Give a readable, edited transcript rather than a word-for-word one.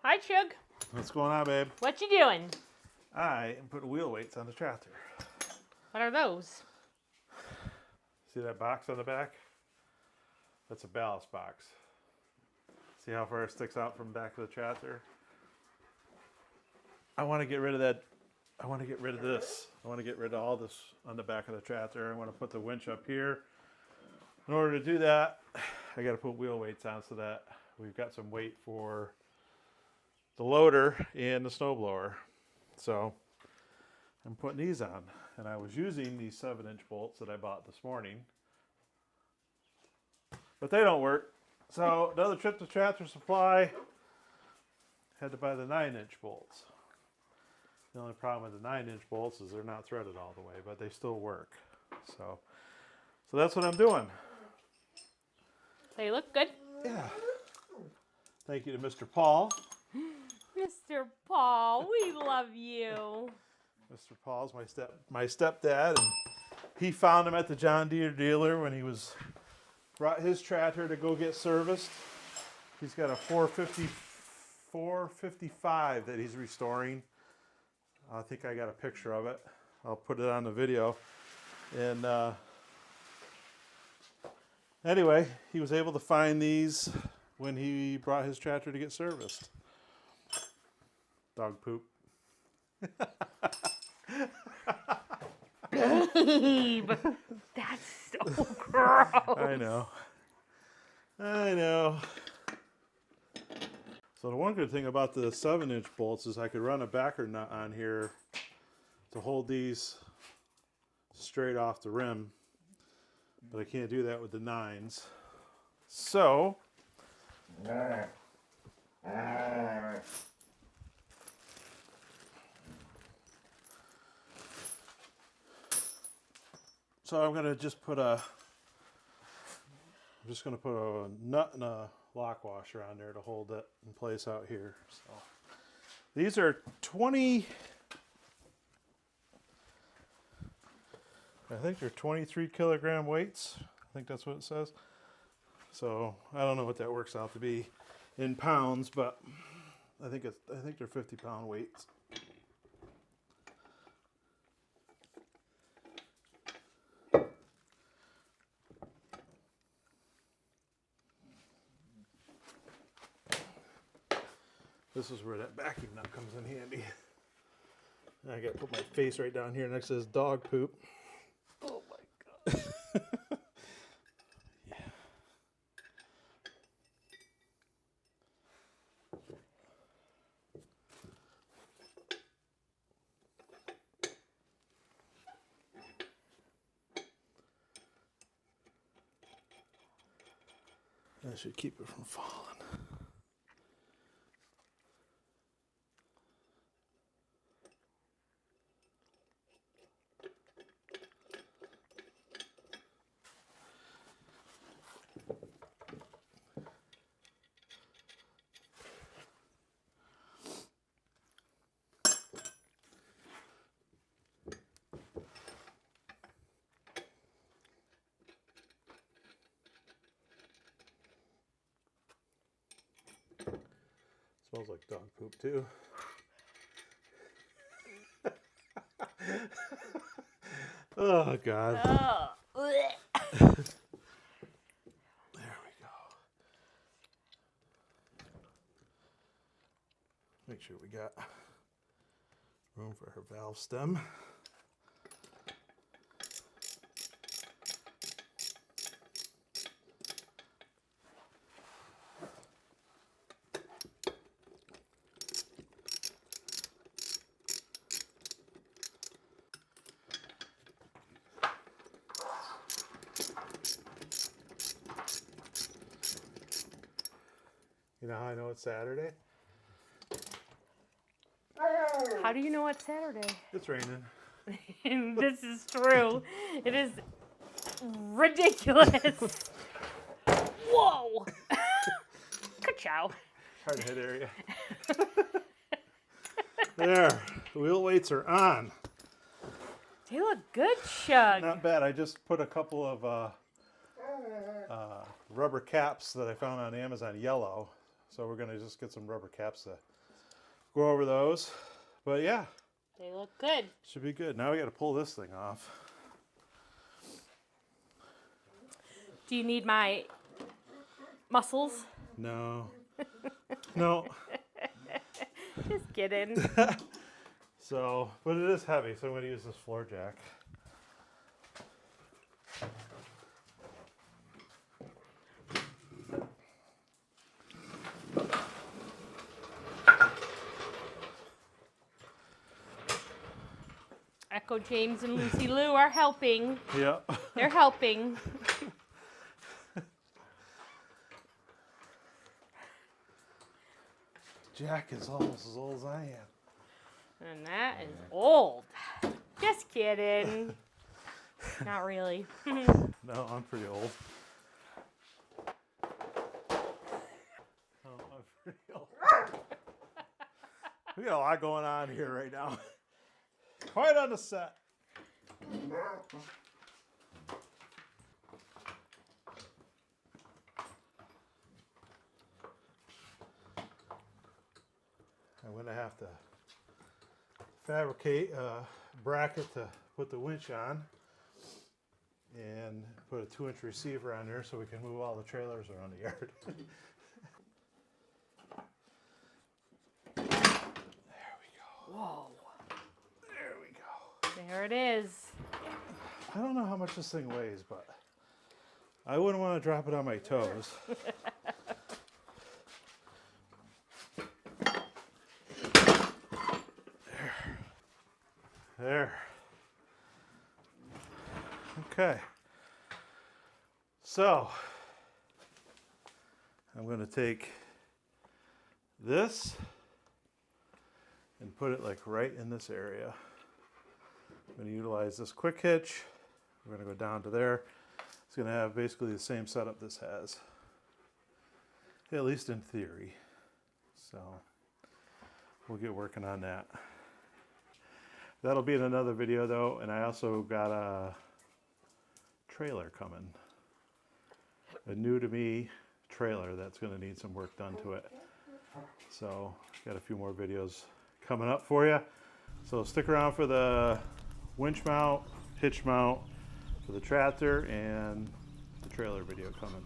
Hi, Chug. What's going on, babe? What you doing? I am putting wheel weights on the tractor. What are those? See that box on the back? That's a ballast box. See how far it sticks out from the back of the tractor? I want to get rid of that. I want to get rid of this. I want to get rid of all this on the back of the tractor. I want to put the winch up here. In order to do that, I got to put wheel weights on so that we've got some weight for the loader and the snowblower. So I'm putting these on, and I was using these 7-inch bolts that I bought this morning, but they don't work. So another trip to Tractor Supply, had to buy the 9-inch bolts. The only problem with the 9-inch bolts is they're not threaded all the way, but they still work. So that's what I'm doing. They look good. Yeah. Thank you to Mr. Paul. Mr. Paul, we love you. Mr. Paul's my stepdad, and he found him at the John Deere dealer when he brought his tractor to go get serviced. He's got a 455 that he's restoring. I think I got a picture of it. I'll put it on the video. And anyway, he was able to find these when he brought his tractor to get serviced. Dog poop. Babe, that's so gross. I know. So the one good thing about the 7-inch bolts is I could run a backer nut on here to hold these straight off the rim, but I can't do that with the 9s. So I'm gonna just put a nut and a lock washer on there to hold it in place out here. So these are 20. I think they're 23 kilogram weights. I think that's what it says. So I don't know what that works out to be in pounds, but I think they're 50-pound weights. This is where that backing nut comes in handy. I got to put my face right down here next to this dog poop. Oh my God. Yeah. That should keep it from falling. Smells like dog poop too. Oh God. There we go. Make sure we got room for her valve stem. You know how I know it's Saturday? How do you know it's Saturday? It's raining. This is true. It is ridiculous. Whoa. Ka-chow. Hard to hit area. There. The wheel weights are on. They look good, Chug. Not bad. I just put a couple of rubber caps that I found on Amazon, yellow. So we're gonna just get some rubber caps to go over those. But yeah, They look good. should be good. Now we got to pull this thing off. Do you need my muscles? No. No. Just kidding. So, but it is heavy, so I'm going to use this floor jack. Echo James and Lucy Lou are helping. Yeah. They're helping. Jack is almost as old as I am. And that is old. Just kidding. Not really. No, I'm pretty old. Oh, I'm pretty old. We got a lot going on here right now. Quiet on the set. I'm going to have to fabricate a bracket to put the winch on and put a 2-inch receiver on there so we can move all the trailers around the yard. There we go. Whoa. There we go. There it is. I don't know how much this thing weighs, but I wouldn't want to drop it on my toes. There. Okay. So, I'm going to take this and put it like right in this area. I'm going to utilize this quick hitch. We're going to go down to there. It's going to have basically the same setup this has, at least in theory. So, we'll get working on that. That'll be in another video though, and I also got a trailer coming. A new to me trailer that's going to need some work done to it. So, got a few more videos coming up for you. So stick around for the winch mount, hitch mount for the tractor, and the trailer video coming.